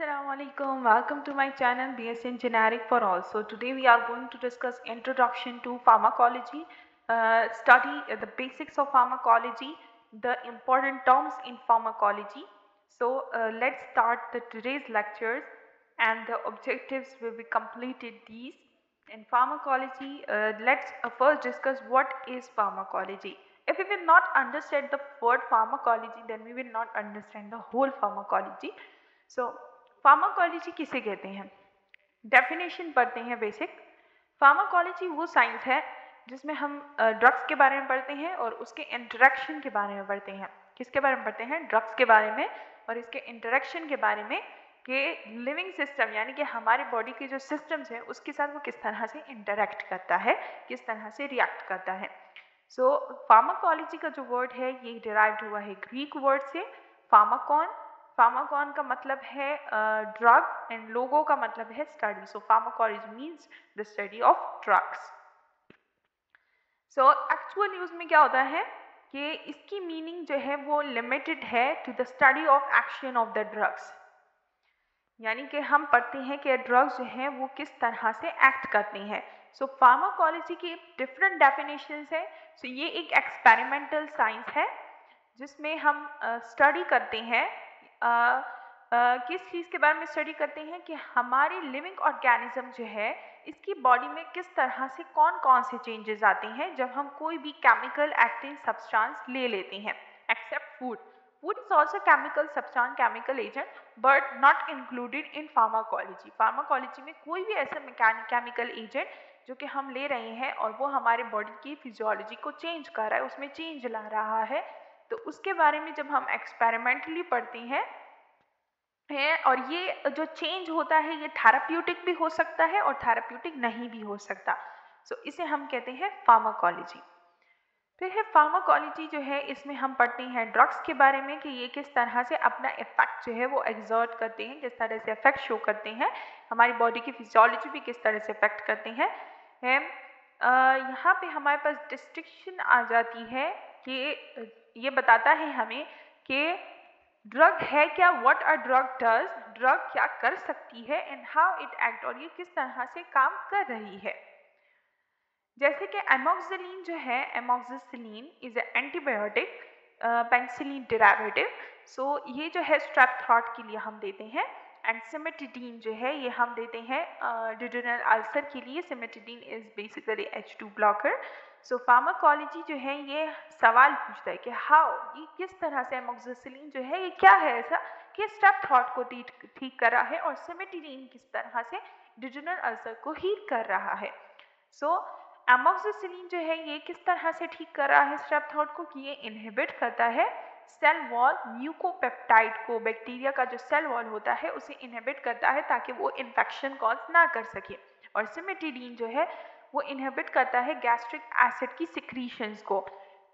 Assalamualaikum. Welcome to my channel BSN Generic for All. So today we are going to discuss introduction to pharmacology, study the basics of pharmacology, the important terms in pharmacology. So let's start today's lectures, and the objectives will be completed these. In pharmacology, let's first discuss what is pharmacology. If we will not understand the word pharmacology, then we will not understand the whole pharmacology. So pharmacology किसे कहते हैं? Definition पढ़ते हैं basic. Pharmacology वो science है जिसमें हम drugs के बारे में पढ़ते हैं और उसके इंटरेक्शन के बारे में पढ़ते हैं। किसके बारे में पढ़ते हैं? ड्रग्स के बारे में और इसके इंटरेक्शन के बारे में कि लिविंग सिस्टम यानी कि हमारे बॉडी के जो सिस्टम्स हैं उसके साथ वो किस तरह से इंटरेक्ट करता है, किस तरह से रिएक्ट करता है। सो फार्माकोलॉजी का जो वर्ड है ये डिराइव्ड हुआ है ग्रीक वर्ड से फार्माकॉन। फार्माकॉन का मतलब है ड्रग एंड लोगो का मतलब है study. So pharmacology means the study of drugs. So actual use में क्या होता है कि इसकी मीनिंग जो है वो लिमिटेड है to the study of action of the drugs, यानी कि हम पढ़ते हैं कि ड्रग्स जो हैं वो किस तरह से एक्ट करते हैं। सो फार्माकोलॉजी की डिफरेंट डेफिनेशंस है। सो ये एक एक्सपेरिमेंटल साइंस है जिसमें हम स्टडी करते हैं किस चीज़ के बारे में स्टडी करते हैं कि हमारी लिविंग ऑर्गेनिज्म जो है इसकी बॉडी में किस तरह से कौन कौन से चेंजेस आते हैं जब हम कोई भी केमिकल एक्टिव सब्सटेंस ले लेते हैं। Except food, food is also chemical substance, chemical agent, but not included in pharmacology. Pharmacology में कोई भी ऐसा केमिकल एजेंट जो कि हम ले रहे हैं और वो हमारे बॉडी की फिजियोलॉजी को चेंज कर रहा है, उसमें चेंज ला रहा है, तो उसके बारे में जब हम एक्सपेरिमेंटली पढ़ते हैं और ये जो चेंज होता है ये थेराप्यूटिक भी हो सकता है और थेराप्यूटिक नहीं भी हो सकता। सो इसे हम कहते हैं फार्माकोलॉजी। फिर है फार्माकोलॉजी जो है इसमें हम पढ़ते हैं ड्रग्स के बारे में कि ये किस तरह से अपना इफेक्ट जो है वो एग्जर्ट करते हैं, किस तरह से इफेक्ट शो करते हैं, हमारी बॉडी की फिजियोलॉजी भी किस तरह से इफेक्ट करते हैं। यहाँ पे हमारे पास डिस्टिंक्शन आ जाती है कि ये बताता है हमें कि ड्रग है क्या, what a drug does, drug क्या कर सकती है, एंड हाउ इट एक्ट, और ये किस तरह से काम कर रही है। जैसे कि एमोक्सिलिन जो है, amoxicillin is a antibiotic penicillin derivative. So ये जो है स्ट्रेप थ्रॉट के लिए हम देते हैं, एंड सिमेटिडीन जो है ये हम देते हैं डिड्यूरल अल्सर के लिए। Cimetidine is basically H2 blocker. So pharmacology जो है ये सवाल पूछता है कि हाउ, ये किस तरह से एमोक्सिसिलिन जो है ये क्या है ऐसा कि स्ट्रेप थ्रॉट को ठीक कर रहा है, और सिमेटिडीन किस तरह से डिड्यूरल अल्सर को हील कर रहा है। सो एमोक्सिसिलिन जो है ये किस तरह से ठीक कर रहा है स्ट्रेप थ्रॉट को कि ये इनहिबिट करता है सेल वॉल म्यूकोपेप्टाइड को, बैक्टीरिया का जो सेल वॉल होता है उसे इनहिबिट करता है ताकि वो इन्फेक्शन कॉज ना कर सके। और सिमेटिडीन जो है वो इनहिबिट करता है गैस्ट्रिक एसिड की सिक्रीशंस को,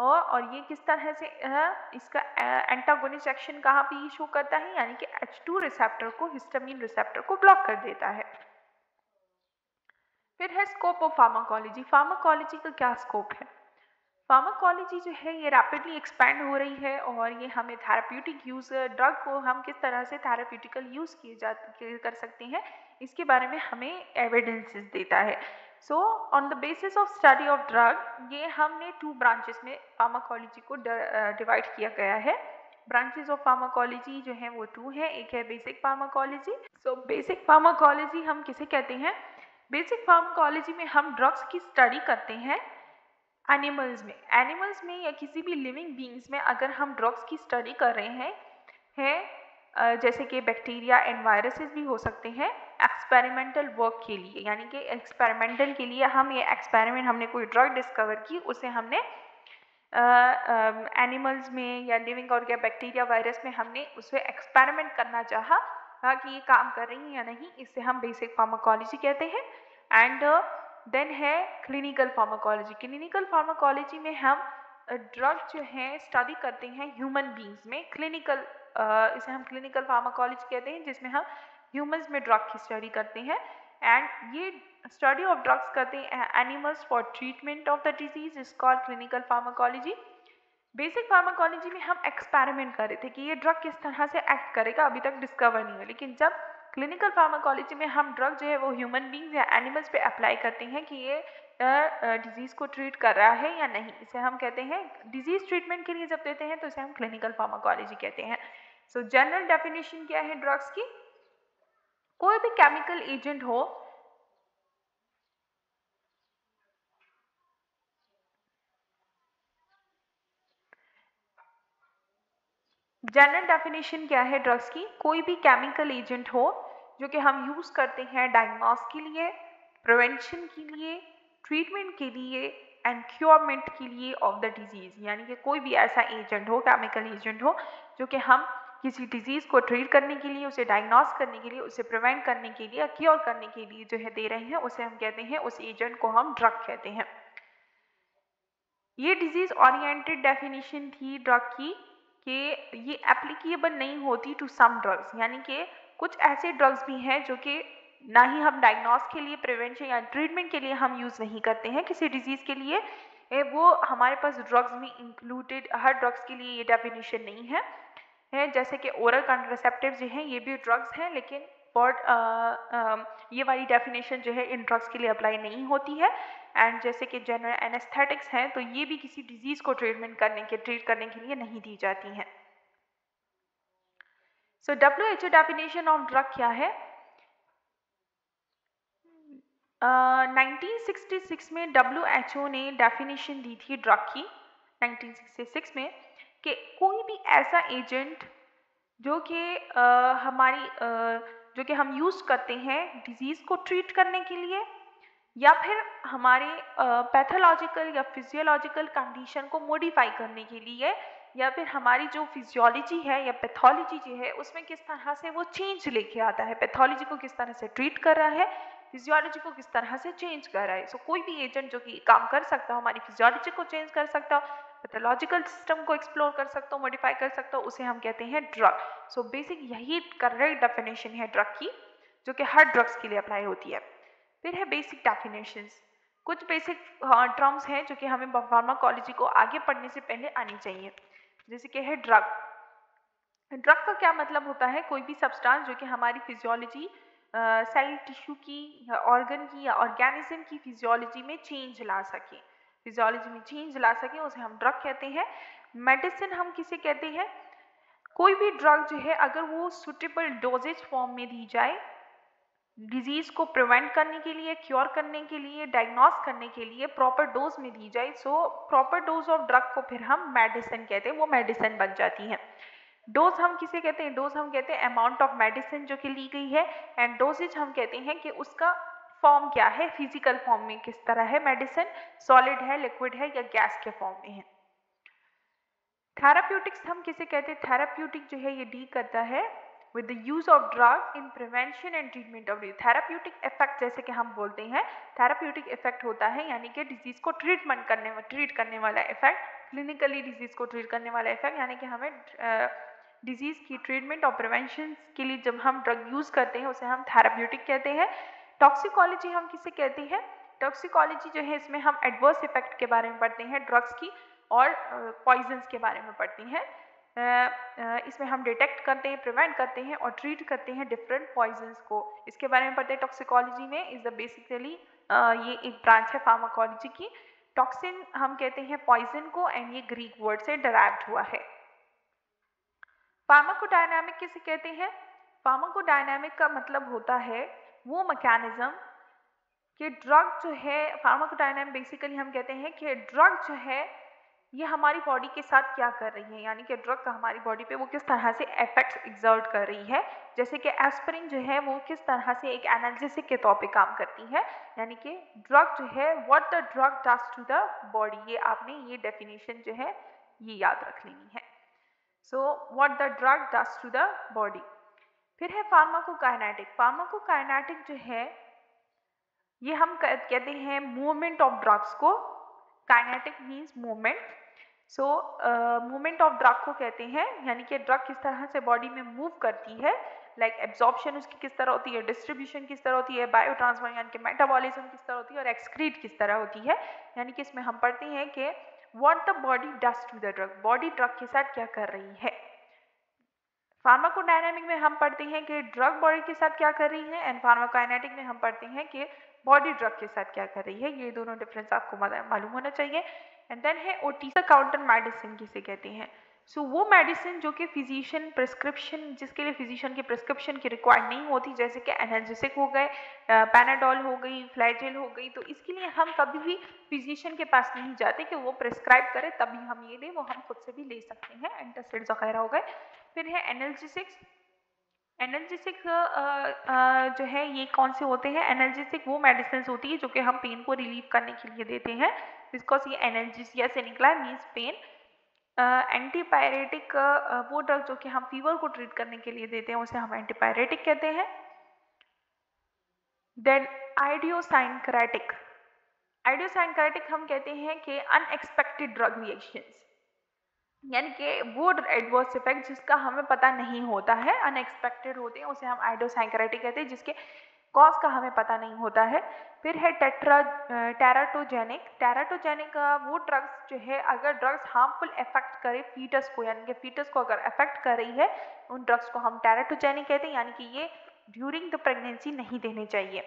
और ये किस तरह से इसका एंटागोनिस्ट एक्शन कहाँ पे शो करता है, यानी कि H2 रिसेप्टर को, हिस्टामिन रिसेप्टर को ब्लॉक कर देता है। फिर है स्कोप ऑफ फार्माकोलॉजी। फार्माकोलॉजी का क्या स्कोप है? फार्माकोलॉजी जो है ये रैपिडली एक्सपैंड हो रही है और ये हमें थेराप्यूटिक यूज़, ड्रग को हम किस तरह से थेराप्यूटिकल यूज़ कर सकते हैं इसके बारे में हमें एविडेंसेस देता है। So on the basis of study of drug ये हमने 2 ब्रांचेस में फार्माकोलॉजी को डिवाइड किया गया है। ब्रांचेस ऑफ फार्माकोलॉजी जो है वो 2 है। एक है basic pharmacology. So basic pharmacology हम किसे कहते हैं? बेसिक फार्माकोलॉजी में हम ड्रग्स की स्टडी करते हैं एनिमल्स में या किसी भी लिविंग बींग्स में। अगर हम ड्रग्स की स्टडी कर रहे हैं जैसे कि बैक्टीरिया एंड वायरसेस भी हो सकते हैं एक्सपेरिमेंटल वर्क के लिए, यानी कि एक्सपेरिमेंटल के लिए हम ये एक्सपेरिमेंट, हमने कोई ड्रग डिस्कवर की उसे हमने एनिमल्स में या लिविंग और या बैक्टीरिया वायरस में हमने उसे एक्सपेरिमेंट करना चाहा कि ये काम कर रही है या नहीं, इससे हम बेसिक फार्माकोलॉजी कहते हैं। एंड देन है क्लिनिकल फार्माकोलॉजी। क्लिनिकल फार्माकोलॉजी में हम ड्रग जो है स्टडी करते हैं ह्यूमन बींग्स में। क्लिनिकल इसे हम क्लिनिकल फार्माकोलॉजी कहते हैं जिसमें हम ह्यूमंस में ड्रग की स्टडी करते हैं, एंड ये स्टडी ऑफ ड्रग्स करते हैं animals for treatment of the disease is called clinical pharmacology. Basic pharmacology में हम एक्सपेरिमेंट कर रहे थे कि ये ड्रग किस तरह से एक्ट करेगा, अभी तक डिस्कवर नहीं हुआ, लेकिन जब क्लिनिकल फार्माकोलॉजी में हम ड्रग जो है वो ह्यूमन बींग्स या एनिमल्स पे अप्लाई करते हैं कि ये डिजीज़ को ट्रीट कर रहा है या नहीं। इसे हम कहते हैं डिजीज़ ट्रीटमेंट के लिए जब देते हैं तो इसे हम क्लिनिकल फार्माकोलॉजी कहते हैं। सो जनरल डेफिनेशन क्या है ड्रग्स की? कोई भी केमिकल एजेंट हो जनरल डेफिनेशन क्या है ड्रग्स की? कोई भी केमिकल एजेंट हो जो कि हम यूज़ करते हैं डायग्नोस के लिए, प्रिवेंशन के लिए, ट्रीटमेंट के लिए एंड क्योरमेंट के लिए ऑफ द डिजीज़। यानी कि कोई भी ऐसा एजेंट हो, केमिकल एजेंट हो जो कि हम किसी डिजीज़ को ट्रीट करने के लिए, उसे डायग्नोस करने के लिए, उसे प्रिवेंट करने के लिए या क्योर करने के लिए जो है दे रहे हैं, उसे हम कहते हैं, उस एजेंट को हम ड्रग कहते हैं। ये डिजीज़ ओरिएंटेड डेफिनेशन थी ड्रग की कि ये एप्लीकेबल नहीं होती टू सम ड्रग्स, यानी कि कुछ ऐसे ड्रग्स भी हैं जो कि ना ही हम डायग्नोस के लिए, प्रिवेंशन या ट्रीटमेंट के लिए हम यूज़ नहीं करते हैं किसी डिजीज़ के लिए, वो हमारे पास ड्रग्स में इंक्लूडेड, हर ड्रग्स के लिए ये डेफिनेशन नहीं है जैसे कि ओरल कॉन्ट्रासेप्टिव जो हैं ये भी ड्रग्स हैं, लेकिन फॉर ये वाली डेफिनेशन जो है इन ड्रग्स के लिए अप्लाई नहीं होती है। एंड जैसे कि जनरल एनेस्थेटिक्स हैं तो ये भी किसी डिजीज़ को ट्रीट करने के लिए नहीं दी जाती हैं। सो WHO डेफिनेशन ऑफ ड्रग क्या है? 1966 में WHO ने डेफिनेशन दी थी ड्रग की, 1966 में, कि कोई भी ऐसा एजेंट जो कि जो कि हम यूज़ करते हैं डिजीज़ को ट्रीट करने के लिए या फिर हमारे पैथोलॉजिकल या फिजियोलॉजिकल कंडीशन को मॉडिफाई करने के लिए, या फिर हमारी जो फिजियोलॉजी है या पैथोलॉजी जो है उसमें किस तरह से वो चेंज लेके आता है, पैथोलॉजी को किस तरह से ट्रीट कर रहा है, फिजियोलॉजी को किस तरह से चेंज कर रहा है। सो कोई भी एजेंट जो कि काम कर सकता हो, हमारी फिजियोलॉजी को चेंज कर सकता हो, पैथोलॉजिकल सिस्टम को एक्सप्लोर कर सकता हो, मॉडिफाई कर सकता हो, उसे हम कहते हैं ड्रग। सो बेसिक यही करेक्ट डेफिनेशन है ड्रग की, जो कि हर ड्रग्स के लिए अप्लाई होती है। फिर है बेसिक डेफिनेशंस। कुछ बेसिक टर्म्स हैं जो कि हमें फार्माकोलॉजी को आगे पढ़ने से पहले आनी चाहिए, जैसे कि है ड्रग। ड्रग का क्या मतलब होता है? कोई भी सब्सटेंस जो कि हमारी फिजियोलॉजी, सेल टिश्यू की या ऑर्गन की या ऑर्गेनिज्म की फिजियोलॉजी में चेंज ला सके, उसे हम ड्रग कहते हैं। मेडिसिन हम किसे कहते हैं? कोई भी ड्रग जो है अगर वो सुटेबल डोजेज फॉर्म में दी जाए, डिजीज़ को प्रिवेंट करने के लिए, क्योर करने के लिए, डायग्नोस करने के लिए प्रॉपर डोज में दी जाए, so proper dose of drug को फिर हम मेडिसिन कहते हैं, वो मेडिसिन बन जाती है। डोज हम किसे कहते हैं? डोज हम कहते हैं अमाउंट ऑफ मेडिसिन जो कि ली गई है, एंड डोजेज हम कहते हैं कि उसका फॉर्म क्या है, फिजिकल फॉर्म में किस तरह है मेडिसिन, सॉलिड है, लिक्विड है या गैस के फॉर्म में है। थेराप्यूटिक्स हम किसे कहते हैं? थेराप्यूटिक जो है ये डील करता है with the use of drug in prevention and treatment of disease। Therapeutic effect जैसे कि हम बोलते हैं, थेराप्यूटिक इफेक्ट होता है यानी कि डिजीज को ट्रीट करने वाला इफेक्ट, क्लिनिकली डिजीज को ट्रीट करने वाला इफेक्ट, यानी कि हमें डिजीज की ट्रीटमेंट और प्रिवेंशन के लिए जब हम ड्रग यूज करते हैं उसे हम थेराप्यूटिक कहते हैं। टॉक्सिकोलॉजी हम किसे कहते हैं? टॉक्सिकोलॉजी जो है इसमें हम एडवर्स इफेक्ट के बारे में पढ़ते हैं ड्रग्स की, और पॉइजन्स के बारे में पढ़ते हैं। इसमें हम डिटेक्ट करते हैं, प्रिवेंट करते हैं और ट्रीट करते हैं डिफरेंट पॉइजन्स को, इसके बारे में पढ़ते हैं टॉक्सिकोलॉजी में। इज द बेसिकली ये एक ब्रांच है फार्माकोलॉजी की। टॉक्सिन हम कहते हैं पॉइजन को, एंड ये ग्रीक वर्ड से डराइव्ड हुआ है। फार्माकोडायनामिक किसे कहते हैं? फार्माकोडायनामिक का मतलब होता है वो मैकेनिज्म कि ड्रग जो है, फार्माकोडायनामिक बेसिकली हम कहते हैं कि ड्रग जो है ये हमारी बॉडी के साथ क्या कर रही है, यानी कि ड्रग का हमारी बॉडी पे वो किस तरह से इफेक्ट एग्जर्ट कर रही है। जैसे कि एस्पिरिन जो है वो किस तरह से एक एनाल्जेसिक के तौर पे काम करती है, यानी कि ड्रग जो है what the drug does to the body, ये आपने ये डेफिनेशन जो है ये याद रख लेनी है। So what the drug does to the body. फिर है फार्माकोकाइनेटिक। फार्माकोकाइनेटिक जो है ये हम कहते हैं मूवमेंट ऑफ ड्रग्स को। Kinetic means movement, so movement of drug को कहते हैं, यानी कि ड्रग किस तरह से बॉडी में मूव करती है, लाइक एब्जॉर्प्शन उसकी किस तरह होती है, डिस्ट्रीब्यूशन किस तरह होती है, बायो ट्रांसफर यानी कि मेटाबॉलिज्म किस तरह होती है, और एक्सक्रीट किस तरह होती है। यानी कि इसमें हम पढ़ते हैं कि what the body does to the drug, body drug के साथ क्या कर रही है। फार्माकोडायनामिक में हम पढ़ते हैं कि ड्रग बॉडी के साथ क्या कर रही है, एंड फार्माकोकाइनेटिक में हम पढ़ते हैं कि बॉडी ड्रग के साथ क्या कर रही है। ये दोनों डिफरेंस आपको मालूम होना चाहिए। एंड देन है ओटीसा काउंटर मेडिसिन किसे कहते हैं। सो वो मेडिसिन जो कि फिजिशियन प्रिस्क्रिप्शन, जिसके लिए फिजिशियन की प्रिस्क्रिप्शन की रिक्वायर्ड नहीं होती, जैसे कि एनाल्जेसिक हो गए, पैनाडोल हो गई, फ्लैजेल हो गई, तो इसके लिए हम कभी भी फिजिशियन के पास नहीं जाते कि वो प्रिस्क्राइब करे तभी हम ये दें, वो हम खुद से भी ले सकते हैं। एंटासिड्स वगैरह हो गए। फिर है एनाल्जेसिक्स। एनाल्जेसिक जो है ये कौन से होते हैं? एनाल्जेसिक वो मेडिसिन होती है जो कि हम पेन को रिलीव करने के लिए देते हैं, बिकॉज ये एनाल्जेसिया से निकला है, मीन्स पेन। एंटीपायरेटिक वो ड्रग जो कि हम फीवर को ट्रीट करने के लिए देते हैं उसे हम एंटीपायरेटिक कहते हैं। देन आइडियोसाइनक्रेटिक। आइडियोसाइनक्रेटिक हम कहते हैं कि अनएक्सपेक्टेड ड्रग रिएक्शंस, यानी कि वो एडवर्स इफेक्ट जिसका हमें पता नहीं होता है, अनएक्सपेक्टेड होते हैं, उसे हम आइडियोसाइनक्रेटिक कहते हैं, जिसके कॉज का हमें पता नहीं होता है। फिर है टेराटोजेनिक। टेराटोजेनिक वो ड्रग्स जो है, अगर ड्रग्स हार्मफुल इफेक्ट करे फीटस को, यानी कि फीटस को अगर इफेक्ट कर रही है, उन ड्रग्स को हम टेराटोजेनिक कहते हैं, यानी कि ये ड्यूरिंग द प्रेगनेंसी नहीं देने चाहिए।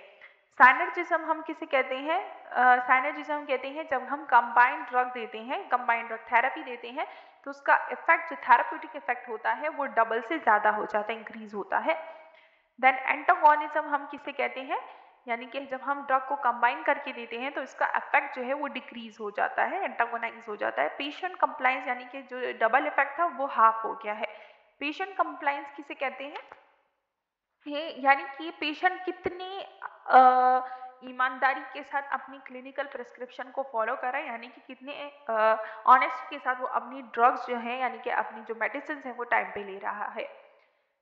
साइनर्जिज्म हम किसे कहते हैं? साइनर्जिज्म कहते हैं जब हम कंबाइंड ड्रग देते हैं, कंबाइंड ड्रग थेरेपी देते हैं, तो उसका इफेक्ट, जो थेराप्यूटिक इफेक्ट होता है, वो डबल से ज़्यादा हो जाता है, इंक्रीज होता है। देन एंटागोनिज्म हम किसे कहते हैं? यानी कि जब हम ड्रग को कंबाइन करके देते हैं तो इसका इफेक्ट जो है वो डिक्रीज हो जाता है, एंटागोनाइज हो जाता है। पेशेंट कंप्लायंस, यानी कि जो डबल इफेक्ट था वो हाफ हो गया है। पेशेंट कंप्लायंस किसे कहते हैं? ये यानी कि पेशेंट कितनी ईमानदारी के साथ अपनी क्लिनिकल प्रिस्क्रिप्शन को फॉलो कर रहा है, यानी कि कितने ऑनेस्ट के साथ वो अपनी ड्रग्स जो है, यानी कि अपनी जो मेडिसिन है वो टाइम पे ले रहा है।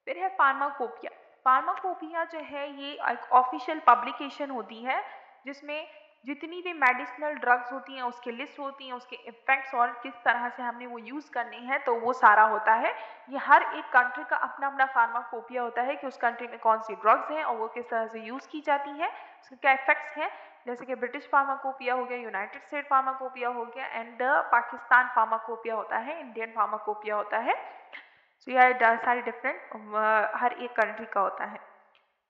फिर है फार्माकोपिया। फार्माकोपिया जो है ये एक ऑफिशियल पब्लिकेशन होती है जिसमें जितनी भी मेडिसिनल ड्रग्स होती हैं उसके लिस्ट होती हैं, उसके इफेक्ट्स और किस तरह से हमने वो यूज़ करने हैं, तो वो सारा होता है। ये हर एक कंट्री का अपना अपना फार्माकोपिया होता है कि उस कंट्री में कौन सी ड्रग्स हैं और वो किस तरह से यूज़ की जाती हैं, उसके क्या इफेक्ट्स हैं। जैसे कि ब्रिटिश फार्माकोपिया हो गया, यूनाइटेड स्टेट फार्माकोपिया हो गया, एंड पाकिस्तान फार्माकोपिया होता है, इंडियन फार्माकोपिया होता है। सो यह सारी डिफरेंट हर एक कंट्री का होता है।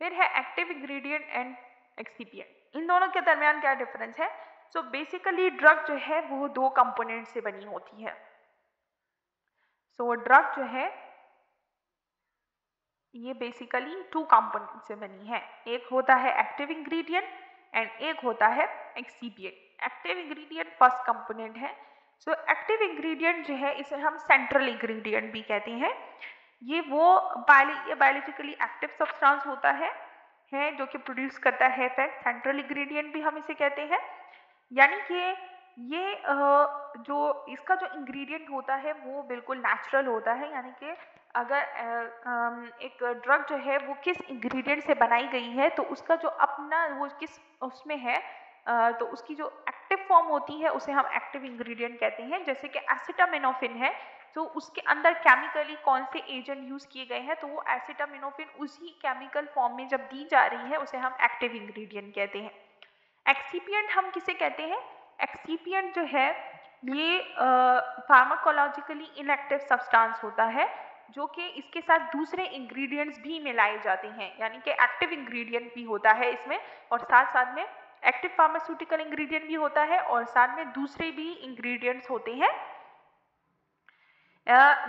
फिर है एक्टिव इंग्रेडिएंट एंड एक्सिपिएंट। इन दोनों के दरमियान क्या डिफरेंस है? सो बेसिकली ड्रग जो है वो दो कंपोनेंट से बनी होती है। सो ड्रग जो है ये बेसिकली टू कंपोनेंट से बनी है, एक होता है एक्टिव इंग्रेडिएंट एंड एक होता है excipient. Active ingredient first component है। सो एक्टिव इंग्रेडिएंट जो है इसे हम सेंट्रल इंग्रेडिएंट भी कहते हैं। ये वो बायोलॉजिकली एक्टिव सब्सटेंस होता है जो कि प्रोड्यूस करता है इफेक्ट। सेंट्रल इंग्रेडिएंट भी हम इसे कहते हैं, यानी कि ये जो इसका जो इंग्रेडिएंट होता है वो बिल्कुल नेचुरल होता है, यानी कि अगर एक ड्रग जो है वो किस इंग्रेडिएंट से बनाई गई है तो उसका जो अपना वो किस उसमें है, तो उसकी जो एक्टिव फॉर्म होती है उसे हम एक्टिव इंग्रेडिएंट कहते हैं। जैसे कि एसिटामिनोफिन है, तो उसके अंदर केमिकली कौन से एजेंट यूज किए गए हैं, तो वो एसिटामिनोफिन उसी केमिकल फॉर्म में जब दी जा रही है उसे हम एक्टिव इंग्रेडिएंट कहते हैं। एक्सिपिएंट हम किसे कहते हैं? एक्सिपिएंट जो है ये फार्माकोलॉजिकली इनएक्टिव सब्सटेंस होता है जो कि इसके साथ दूसरे इंग्रेडिएंट्स भी मिलाए जाते हैं, यानी कि एक्टिव इंग्रेडिएंट भी होता है इसमें, और साथ साथ में एक्टिव फार्मास्यूटिकल इंग्रेडिएंट भी होता है और साथ में दूसरे भी इंग्रेडिएंट्स होते हैं।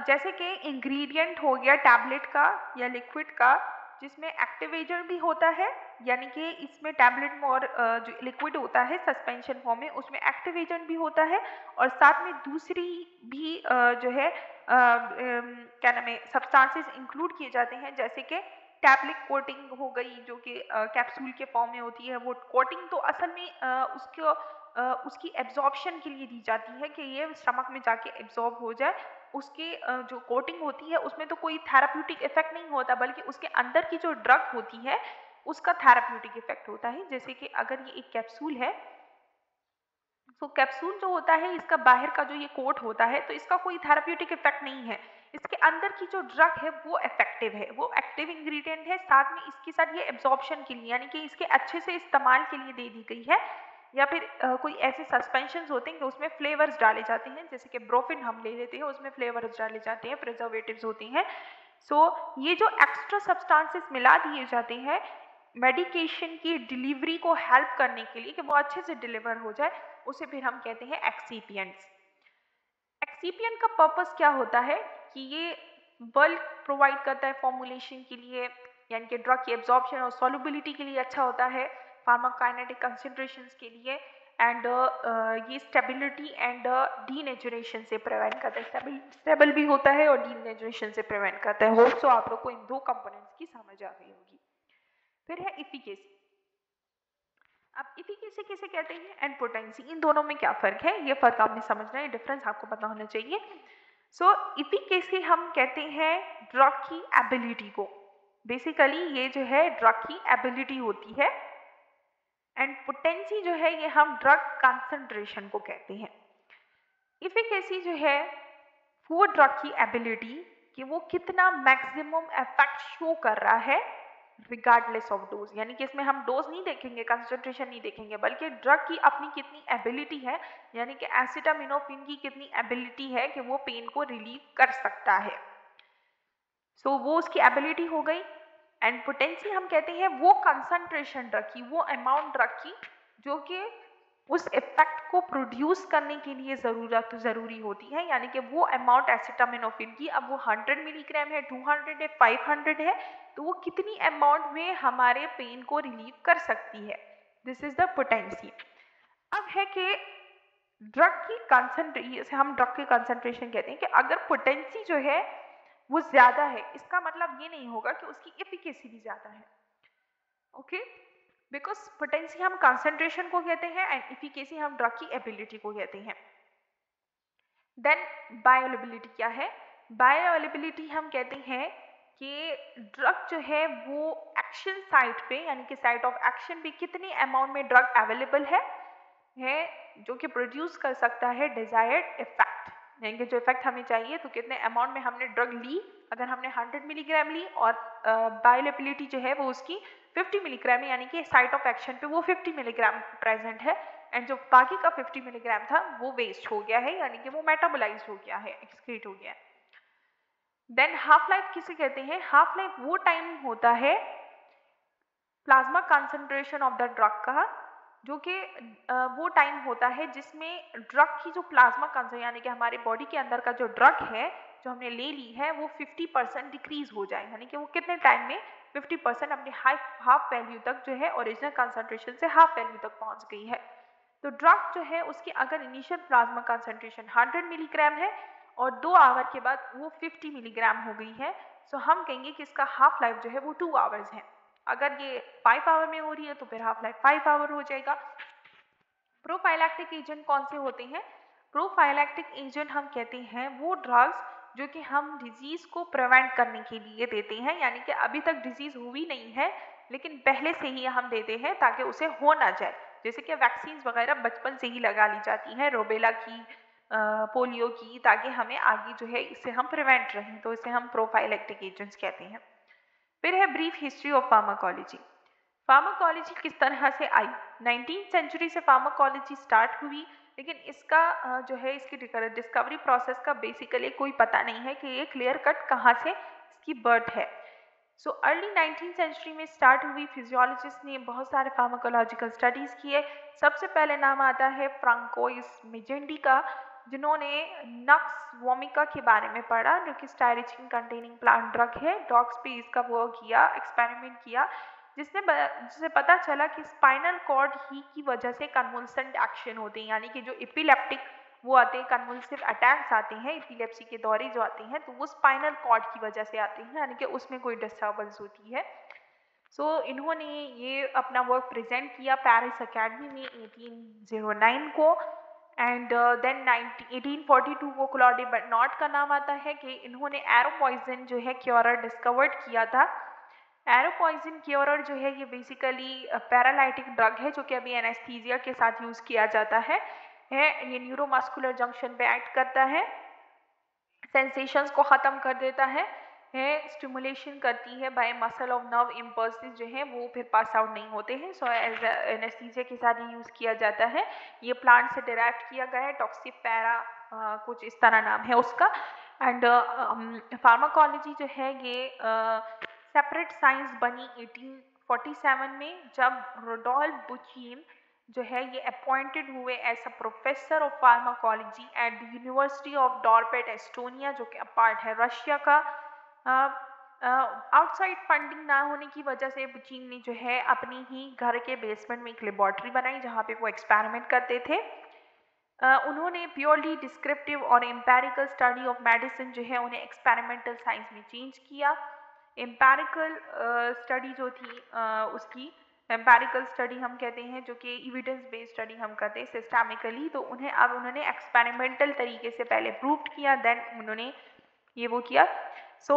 जैसे कि इंग्रेडिएंट हो गया टैबलेट का या लिक्विड का, जिसमें एक्टिव एजेंट भी होता है, यानी कि इसमें टैबलेट में और जो लिक्विड होता है सस्पेंशन फॉर्म में उसमें एक्टिव एजेंट भी होता है, और साथ में दूसरी भी जो है क्या नाम है सब्सटेंसेस इंक्लूड किए जाते हैं, जैसे कि टैबलेट कोटिंग हो गई जो कि कैप्सूल के फॉर्म में होती है। वो कोटिंग तो असल में उसकी एब्जॉर्प्शन के लिए दी जाती है कि ये स्टमक में जाके एब्जॉर्ब हो जाए। उसके जो कोटिंग होती है उसमें तो कोई थेराप्यूटिक इफेक्ट नहीं होता, बल्कि उसके अंदर की जो ड्रग होती है उसका थेराप्यूटिक इफेक्ट होता है। जैसे कि अगर ये एक कैप्सूल है, तो कैप्सूल जो होता है इसका बाहर का जो ये कोट होता है तो इसका कोई थेराप्यूटिक इफेक्ट नहीं है, इसके अंदर की जो ड्रग है वो इफेक्टिव है, वो एक्टिव इंग्रेडिएंट है, साथ में इसके साथ ये एब्जॉर्प्शन के लिए, यानी कि इसके अच्छे से इस्तेमाल के लिए दे दी गई है। या फिर कोई ऐसे सस्पेंशंस होते हैं कि उसमें फ्लेवर्स डाले जाते हैं, जैसे कि ब्रोफिन हम ले लेते हैं उसमें फ्लेवर्स डाले जाते हैं, प्रिजर्वेटिव्स होते हैं। सो ये जो एक्स्ट्रा सब्सटेंसेस मिला दिए जाते हैं मेडिकेशन की डिलीवरी को हेल्प करने के लिए कि वो अच्छे से डिलीवर हो जाए, उसे फिर हम कहते हैं एक्सीपियंट्स। एक्सीपियंट का पर्पस क्या होता है कि ये बल्क प्रोवाइड करता है फॉर्मुलेशन के लिए, यानी कि ड्रग की एब्जॉर्प्शन और सॉल्युबिलिटी के लिए अच्छा होता है, फार्माकाइनेटिक कंसंट्रेशंस के लिए, एंड ये स्टेबिलिटी एंड डीनेचुरेशन से प्रिवेंट करता है, स्टेबल भी होता है और डीनेचुरेशन से प्रिवेंट करता है। होप सो आप लोग को इन दो कंपोनेंट्स की समझ आ गई होगी। फिर है इफिकेसी। अब इफिकेसी किसे कहते हैं एंड पोटेंसी, इन दोनों में क्या फर्क है, ये फर्क आपने समझना है, डिफरेंस आपको पता होना चाहिए। सो इफिकेसी हम कहते हैं ड्रग की एबिलिटी को, बेसिकली ये जो है ड्रग की एबिलिटी होती है, एंड पोटेंसी जो है ये हम ड्रग कंसंट्रेशन को कहते हैं। इफिकेसी जो है वो ड्रग की एबिलिटी कि वो कितना मैक्सिमम इफेक्ट शो कर रहा है रिगार्डलेस ऑफ डोज, यानी कि इसमें हम डोज नहीं देखेंगे, कंसंट्रेशन नहीं देखेंगे, बल्कि ड्रग की अपनी कितनी एबिलिटी है, यानी कि एसिटामिनोफेन की कितनी एबिलिटी है कि वो पेन को रिलीव कर सकता है। सो वो उसकी एबिलिटी हो गई। एंड पोटेंसी हम कहते हैं वो कंसंट्रेशन ड्रग की, वो अमाउंट ड्रग की जो कि उस इफेक्ट को प्रोड्यूस करने के लिए ज़रूरी होती है, यानी कि वो अमाउंट एसिटामिनोफेन की, अब वो 100 मिलीग्राम है, 200 है, 500 है, तो वो कितनी अमाउंट में हमारे पेन को रिलीव कर सकती है, दिस इज द पोटेंसी। अब है कि ड्रग की कंसंट्रेशन, हम ड्रग की कंसंट्रेशन कहते हैं कि अगर पोटेंसी जो है वो ज़्यादा है, इसका मतलब ये नहीं होगा कि उसकी एफिकेसी भी ज़्यादा है, ओके, बिकॉज पोटेंसी हम कंसंट्रेशन को कहते हैं एंड एफिकेसी हम ड्रग की एबिलिटी को कहते हैं। देन बायोअवेलेबिलिटी क्या है, बायोअवेलेबिलिटी हम कहते हैं कि ड्रग जो है वो एक्शन साइट पे, यानी कि साइट ऑफ एक्शन पे कितने अमाउंट में ड्रग अवेलेबल है जो कि प्रोड्यूस कर सकता है डिजायर्ड इफेक्ट, यानी कि जो इफेक्ट हमें चाहिए, तो कितने अमाउंट में हमने ड्रग ली, अगर हमने 100 मिलीग्राम ली और बायोअवेलेबिलिटी जो है वो उसकी 50 मिलीग्राम है, यानी कि साइट ऑफ एक्शन पे वो 50 मिलीग्राम प्रेजेंट है, एंड जो बाकी का 50 मिलीग्राम था वो वेस्ट हो गया है, यानी कि वो मेटाबोलाइज हो गया है, एक्सक्रीट हो गया है। देन हाफ लाइफ किसे कहते हैं, हाफ लाइफ वो टाइम होता है plasma concentration of the drug का, जो कि वो टाइम होता है जिसमें ड्रग की जो प्लाज्मा कंसंट्रेशन, यानी कि हमारे बॉडी के अंदर का जो ड्रग है जो हमने ले ली है वो 50% डिक्रीज हो जाए, यानी कि वो कितने टाइम में 50% अपने हाफ वैल्यू तक जो है ओरिजिनल कंसंट्रेशन से हाफ वैल्यू तक पहुंच गई है। तो ड्रग जो है उसकी अगर इनिशियल प्लाज्मा कंसंट्रेशन 100 मिलीग्राम है और 2 आवर के बाद वो 50 मिलीग्राम हो गई है, सो हम कहेंगे कि इसका हाफ लाइफ जो है वो 2 आवर्स है। अगर ये 5 आवर में हो रही है तो फिर हाफ लाइफ 5 आवर हो जाएगा। प्रोफाइलैक्टिक एजेंट कौन से होते हैं, प्रोफाइलैक्टिक एजेंट हम कहते हैं वो ड्रग्स जो कि हम डिजीज को प्रिवेंट करने के लिए देते हैं, यानी कि अभी तक डिजीज हुई नहीं है लेकिन पहले से ही हम देते हैं ताकि उसे हो ना जाए, जैसे कि वैक्सीन वगैरह बचपन से ही लगा ली जाती हैं, रूबेला की, पोलियो की, ताकि हमें आगे जो है इससे हम प्रिवेंट रहें, तो इसे हम प्रोफाइलैक्टिक एजेंट्स कहते हैं। फिर है brief history of pharmacology. Pharmacology किस तरह से आई, 19th सेंचुरी से फार्माकोलॉजी स्टार्ट हुई, लेकिन इसका जो है इसकी डिस्कवरी प्रोसेस का बेसिकली कोई पता नहीं है कि ये क्लियर कट कहाँ से इसकी बर्थ है। सो अर्ली 19th सेंचुरी में स्टार्ट हुई, फिजियोलॉजिस्ट ने बहुत सारे फार्माकोलॉजिकल स्टडीज़ किए। सबसे पहले नाम आता है फ्रांकोइस मेजेंडी का, जिन्होंने नक्स वोमिका के बारे में पढ़ा, जो कि स्टायरिचिन कंटेनिंग प्लांट ड्रग है, डॉग्स पे इसका वो किया, एक्सपेरिमेंट किया, जिससे पता चला कि स्पाइनल कॉर्ड ही की वजह से कन्वुल्सेंट एक्शन होते हैं, यानी कि जो एपिलेप्टिक वो आते हैं, कन्वुल्सिव अटैक्स आते हैं, एपिलेप्सी के दौरे जो आते हैं, तो वो स्पाइनल कॉर्ड की वजह से आते हैं, यानी कि उसमें कोई डिस्टर्बेंस होती है। सो इन्होंने ये अपना वर्क प्रेजेंट किया पेरिस अकेडमी में 1809 को, एंड देन 1842 को क्लॉडी बर्नार्ड का नाम आता है कि इन्होंने एरो पॉइजन जो है क्योरर डिस्कवर्ड किया था। एरो पॉइजन क्योरर जो है ये बेसिकली पैरालाइटिक ड्रग है जो कि अभी एनेस्थीसिया के साथ यूज़ किया जाता है, ये न्यूरोमस्कुलर जंक्शन पे एक्ट करता है, सेंसेशंस को ख़त्म कर देता है, स्टिमुलेशन करती है by muscle of nerve impulses जो है वो फिर पास आउट नहीं होते हैं। सो एज एनेस्थीसिया के साथ ही यूज़ किया जाता है। ये प्लांट से डिराइव किया गया है, टॉक्सिफेरा कुछ इस तरह नाम है उसका, एंड फार्माकोलॉजी जो है ये सेपरेट साइंस बनी 1847 में, जब रोडोल्फ बुचीन जो है ये अपॉइंटेड हुए as a professor of pharmacology at the university of Dorpat Estonia, जो कि पार्ट है रशिया का। आउटसाइड फंडिंग ना होने की वजह से बुचीन ने जो है अपनी ही घर के बेसमेंट में एक लेबॉर्ट्री बनाई जहाँ पे वो एक्सपेरिमेंट करते थे। उन्होंने प्योरली डिस्क्रिप्टिव और एम्पेरिकल स्टडी ऑफ मेडिसिन जो है उन्हें एक्सपेरिमेंटल साइंस में चेंज किया। एम्पेरिकल स्टडी जो थी उसकी एम्पेरिकल स्टडी हम कहते हैं, जो कि एविडेंस बेस्ड स्टडी हम करते हैं सिस्टमिकली, तो उन्होंने एक्सपेरिमेंटल तरीके से पहले प्रूव किया, देन उन्होंने ये वो किया। सो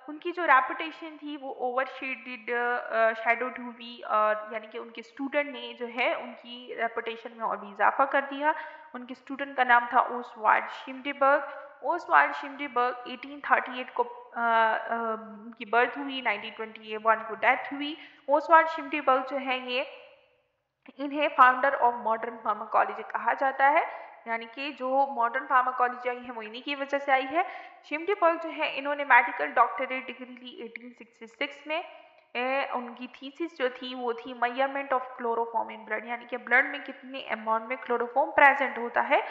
उनकी जो रेपुटेशन थी वो शैडोड हुई, और यानी कि उनके स्टूडेंट ने जो है उनकी रेपुटेशन में और भी इजाफा कर दिया। उनके स्टूडेंट का नाम था ओस्वाल्ड शिम्डेबर्ग। ओस्वाल्ड शिम्डेबर्ग 1838 को उनकी बर्थ हुई, 1921 को डेथ हुई। ओस्वाल्ड शिम्डेबर्ग जो है ये इन्हें फाउंडर ऑफ मॉडर्न फार्माकोलॉजी कहा जाता है, यानी कि जो मॉडर्न फार्माकोलॉजी आई है वो इन्हीं की वजह से आई है। शिम्डेबर्ग जो है इन्होंने मेडिकल डॉक्टरेट डिग्री ली 1866 में। उनकी थीसिस जो थी वो थी measurement of chloroform in blood, यानी कि ब्लड में कितने अमाउंट में क्लोरोफॉर्म प्रेजेंट होता है।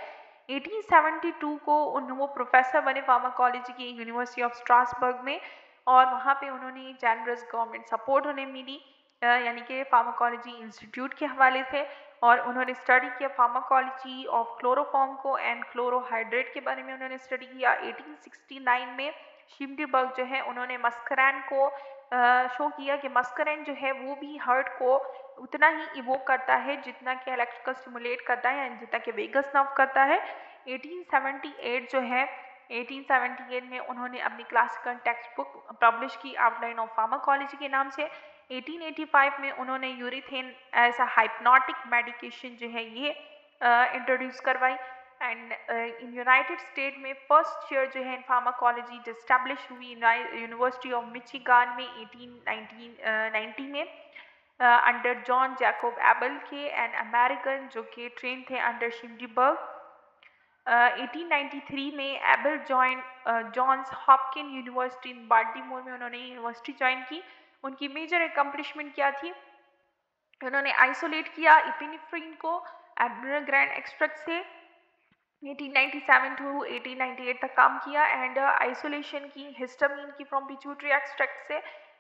1872 को वो प्रोफेसर बने फार्माकोलॉजी की यूनिवर्सिटी ऑफ स्ट्रासबर्ग में, और वहाँ पे उन्होंने जेनरस गवर्नमेंट सपोर्ट उन्हें मिली, यानी कि फार्माकोलॉजी इंस्टीट्यूट के हवाले से, और उन्होंने स्टडी किया फार्माकोलॉजी ऑफ क्लोरोफॉर्म को एंड क्लोरोहाइड्रेट के बारे में उन्होंने स्टडी किया। 1869 में शिम्डेबर्ग जो है उन्होंने मस्करैन को शो किया कि मस्करैन जो है वो भी हार्ट को उतना ही इवोक करता है जितना कि इलेक्ट्रिकल स्टिमुलेट करता है, यानी जितना कि वेगस नर्व करता है। 1878 जो है 1878 में उन्होंने अपनी क्लासिकल टेक्स्ट बुक पब्लिश की आउटलाइन ऑफ फार्माकोलॉजी के नाम से। 1885 में उन्होंने urethane as a hypnotic medication जो है ये इंट्रोड्यूस करवाई। एंड इन यूनाइटेड स्टेट में फर्स्ट चेयर जो है इन फार्माकोलॉजी एस्टैब्लिश हुई यूनिवर्सिटी ऑफ मिचिगान में 1890 में अंडर जॉन जैकोब एबल के, एन अमेरिकन जो कि ट्रेन थे अंडर शिम्डेबर्ग। 1893 में Abel join Johns Hopkin university in Baltimore में उन्होंने यूनिवर्सिटी ज्वाइन की। उनकी मेजर एकम्प्लिशमेंट क्या थी? उन्होंने आइसोलेट किया इपिनेफ्रिन को एडमिनल ग्रैंड एक्सट्रैक्ट से 1897 टू 1898 तक काम किया, एंड आइसोलेशन की हिस्टामीन की फ्रॉम पिट्यूटरी एक्सट्रैक्ट से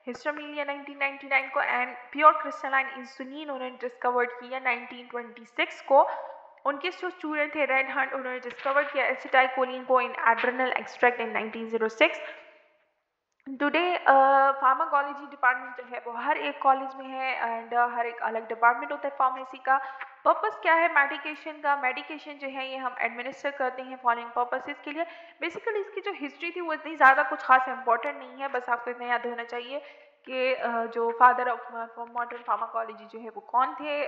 हिस्टामीन लिया 1999 को, एंड प्योर क्रिस्टलाइन इंसुलिन उन्होंने डिस्कवर्ड किया 1926 को। उनके जो स्टूडेंट थे रेड हंट, उन्होंने डिस्कवर किया एसिटाइकोलिन को इन एड्रेनल एक्सट्रैक्ट इन 1906। टुडे फार्माकोलॉजी डिपार्टमेंट जो है वो हर एक कॉलेज में है, एंड हर एक अलग डिपार्टमेंट होता है फार्मेसी का। पर्पस क्या है मेडिकेशन का? मेडिकेशन जो है ये हम एडमिनिस्टर करते हैं फॉलोइंग पर्पसेस के लिए। बेसिकली इसकी जो हिस्ट्री थी वो इतनी ज़्यादा कुछ खास इंपॉर्टेंट नहीं है, बस आपको इतना याद होना चाहिए कि जो फादर ऑफ मॉडर्न फार्माकोलॉजी जो है वो कौन थे,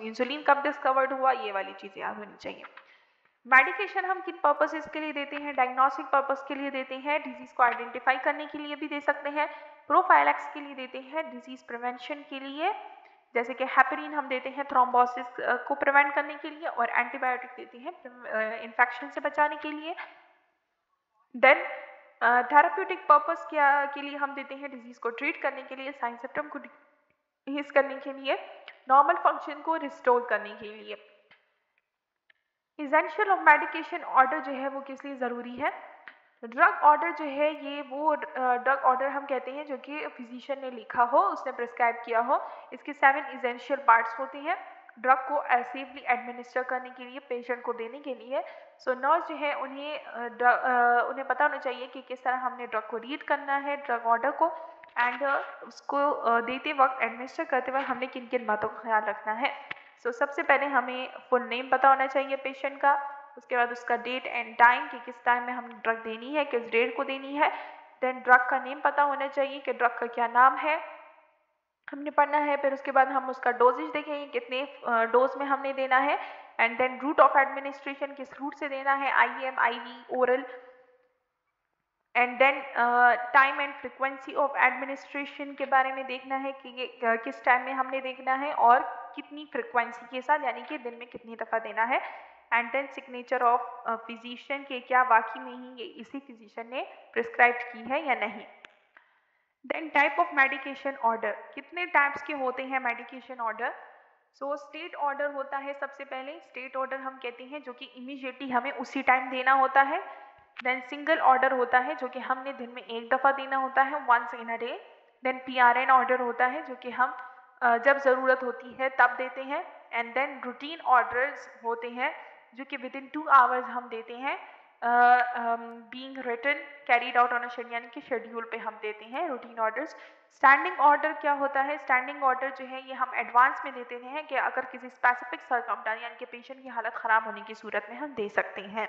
इंसुलिन कब डिस्कवर्ड हुआ, ये वाली चीज़ें याद होनी चाहिए। मेडिकेशन हम किन पर्पसेस के लिए देते हैं? डायग्नोस्टिक पर्पस के लिए देते हैं, डिजीज़ को आइडेंटिफाई करने के लिए भी दे सकते हैं, प्रोफाइलैक्स के लिए देते हैं, डिजीज़ प्रिवेंशन के लिए, जैसे कि हेपेरिन हम देते हैं थ्रोम्बोसिस को प्रिवेंट करने के लिए, और एंटीबायोटिक देते हैं इन्फेक्शन से बचाने के लिए। देन थेराप्यूटिक पर्पस के लिए हम देते हैं डिजीज़ को ट्रीट करने के लिए, साइन सिम्टम को डिक्रीज करने के लिए, नॉर्मल फंक्शन को रिस्टोर करने के लिए। इसेंशियल ऑफ मेडिकेशन ऑर्डर जो है वो किस लिए ज़रूरी है? ड्रग ऑर्डर जो है ये वो ड्रग ऑर्डर हम कहते हैं जो कि फिजिशियन ने लिखा हो, उसने प्रिस्क्राइब किया हो। इसके 7 इसेंशियल पार्ट्स होते हैं ड्रग को सेफली एडमिनिस्टर करने के लिए, पेशेंट को देने के लिए। सो नर्स जो है उन्हें पता होना चाहिए कि किस तरह हमने ड्रग को रीड करना है, ड्रग ऑर्डर को, एंड उसको देते वक्त एडमिनिस्टर करते वक्त हमने किन किन बातों का ख्याल रखना है। सो सबसे पहले हमें फुल नेम पता होना चाहिए पेशेंट का, उसके बाद उसका डेट एंड टाइम कि किस टाइम में हम ड्रग देनी है, किस डेट को देनी है। देन ड्रग का नेम पता होना चाहिए कि ड्रग का क्या नाम है, हमने पढ़ना है। फिर उसके बाद हम उसका डोजेज देखेंगे, कितने डोज में हमने देना है, and then route of administration किस रूट से देना है, IM, IV, oral, and then time and frequency of administration के बारे में देखना है कि ये किस टाइम में हमने देखना है और कितनी फ्रिक्वेंसी के साथ, यानी कि दिन में कितनी दफ़ा देना है। And then signature of physician के क्या वाकई में ही ये इसी फिजिशियन ने प्रिस्क्राइब की है या नहीं। Then type of medication order, कितने टाइप्स के होते हैं medication order. So stat order होता है सबसे पहले, स्टेट ऑर्डर हम कहते हैं जो कि इमीडिएटली हमें उसी टाइम देना होता है। देन सिंगल ऑर्डर होता है जो कि हमने दिन में एक दफ़ा देना होता है, वंस इन अ डे। देन PRN ऑर्डर होता है जो कि हम जब ज़रूरत होती है तब देते हैं। एंड देन रूटीन ऑर्डर्स होते हैं जो कि विदिन 2 आवर्स हम देते हैं, being written carried out on a schedule, यानी कि शेड्यूल पे हम देते हैं रूटीन ऑर्डर्स। स्टैंडिंग ऑर्डर क्या होता है, स्टैंडिंग ऑर्डर जो है ये हम एडवांस में देते हैं कि अगर किसी स्पेसिफिक सरकमस्टेंस यानी कि पेशेंट की हालत ख़राब होने की सूरत में हम दे सकते हैं।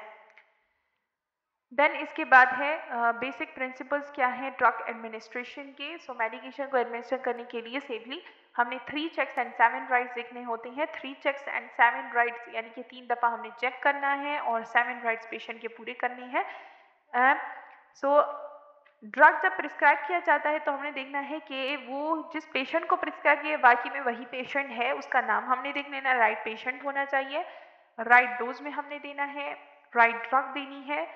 देन इसके बाद है बेसिक प्रिंसिपल्स क्या है ड्रग एडमिनिस्ट्रेशन के। सो मेडिकेशन को एडमिनिस्टर करने के लिए सेफली हमने 3 चेक्स एंड 7 राइट्स देखने होते हैं। 3 चेक्स एंड 7 राइट्स यानी कि 3 दफ़ा हमने चेक करना है और 7 राइट्स पेशेंट के पूरे करने हैं। सो ड्रग जब प्रिस्क्राइब किया जाता है तो हमने देखना है कि वो जिस पेशेंट को प्रिस्क्राइब किया बाकी में वही पेशेंट है, उसका नाम हमने देख लेना, राइट पेशेंट होना चाहिए, राइट डोज में हमने देना है, राइट ड्रग देनी है,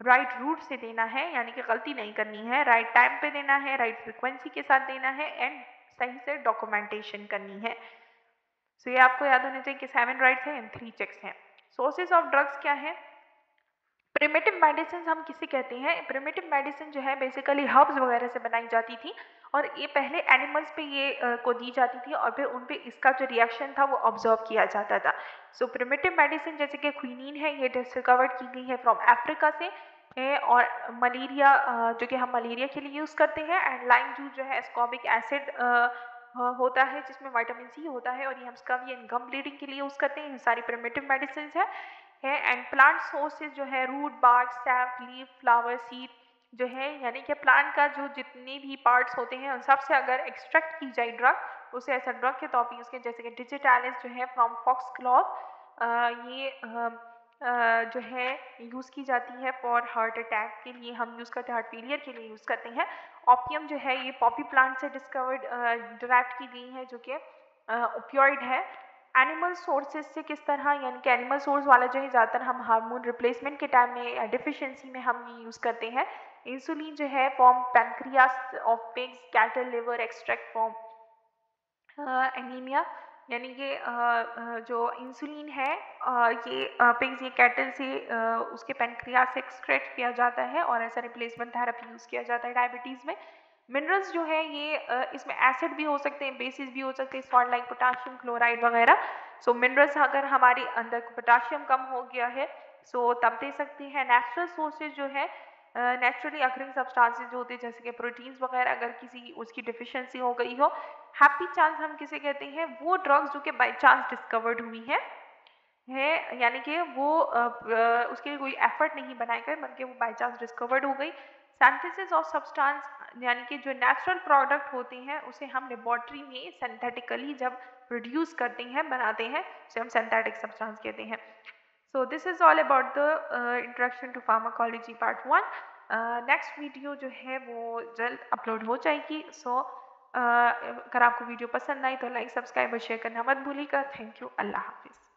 राइट रूट से देना है यानी कि गलती नहीं करनी है, राइट टाइम पे देना है, राइट फ्रिक्वेंसी के साथ देना है एंड सही से डॉक्यूमेंटेशन करनी है। सो ये आपको याद होना चाहिए कि 7 राइट्स हैं एंड 3 चेक्स हैं। सोर्सेज ऑफ ड्रग्स क्या है, प्रिमिटिव मेडिसिन हम किसे कहते हैं। प्रिमिटिव मेडिसिन जो है बेसिकली हर्ब्स वगैरह से बनाई जाती थी और ये पहले एनिमल्स पे ये को दी जाती थी और फिर उन पे इसका जो रिएक्शन था वो ऑब्जर्व किया जाता था। सो प्रिमिटिव मेडिसिन जैसे कि क्विनीन है ये डिस्कवर्ड की गई है फ्रॉम अफ्रीका से है, और मलेरिया जो कि हम मलेरिया के लिए यूज़ करते हैं, एंड लाइम जूस जो है एस्कॉर्बिक एसिड होता है जिसमें विटामिन सी होता है और ये हम स्कर्वी एंड गम ब्लीडिंग के लिए यूज़ करते हैं। ये सारी प्रिमिटिव मेडिसिन है। एंड प्लांट सोर्सेज जो है root bark sap leaf flower seed जो है यानी कि प्लांट का जो जितने भी पार्ट्स होते हैं उन सब से अगर एक्सट्रैक्ट की जाए ड्रग उसे ऐसा ड्रग के तौर पर यूज़ किया, जैसे कि डिजिटालिस जो है फ्रॉम फॉक्स क्लॉथ ये जो है यूज़ की जाती है फॉर हार्ट अटैक के लिए हम यूज़ करते हैं, हार्ट फेलियर के लिए यूज़ करते हैं। ओपियम जो है ये पॉपी प्लांट से डिस्कवर्ड डिराइव की गई है जो कि ओपियोइड है। एनिमल सोर्सेज से किस तरह, यानी कि एनिमल सोर्स वाला जो है ज़्यादातर हम हार्मोन रिप्लेसमेंट के टाइम में या डिफिशिएंसी में हम ये यूज़ करते हैं। इंसुलिन जो है from pancreas of pigs cattle liver extract from anaemia, यानी ये जो इंसुलिन है ये पिग्स ये कैटल से उसके पैनक्रियास से एक्सट्रैक्ट किया जाता है और ऐसा रिप्लेसमेंट थेरेपी यूज़ किया जाता है डायबिटीज़ में। मिनरल्स जो है ये इसमें एसिड भी हो सकते हैं, बेसिस भी हो सकते हैं, सॉल्ट लाइक पोटाशियम क्लोराइड वगैरह। सो मिनरल्स अगर हमारे अंदर पोटाशियम कम हो गया है सो तब दे सकते हैं। नेचुरल सोर्सेज जो है नेचुरली अकरिंग सब्सटेंसेस जो होते हैं जैसे कि प्रोटीन्स वगैरह अगर किसी उसकी डिफिशियंसी हो गई हो। हैप्पी चांस हम किसे कहते हैं, वो ड्रग्स जो कि बाई चांस डिस्कवर्ड हुई है यानी कि वो उसके लिए कोई एफर्ट नहीं बनाए गए बल्कि वो बाई चांस डिस्कवर्ड हो गई। सिंथेसिस ऑफ सब्सटेंस यानी कि जो नेचुरल प्रोडक्ट होते हैं उसे हम लेबॉर्ट्री में सिंथेटिकली जब प्रोड्यूस करते हैं बनाते हैं उसे हम सिंथेटिक सब्सटेंस कहते हैं। So this is all about the introduction to pharmacology part 1। Next video जो है वो जल्द अपलोड हो जाएगी। सो अगर आपको वीडियो पसंद आई तो लाइक सब्सक्राइब और शेयर करना मत भूलिएगा। थैंक यू, अल्लाह हाफिज़।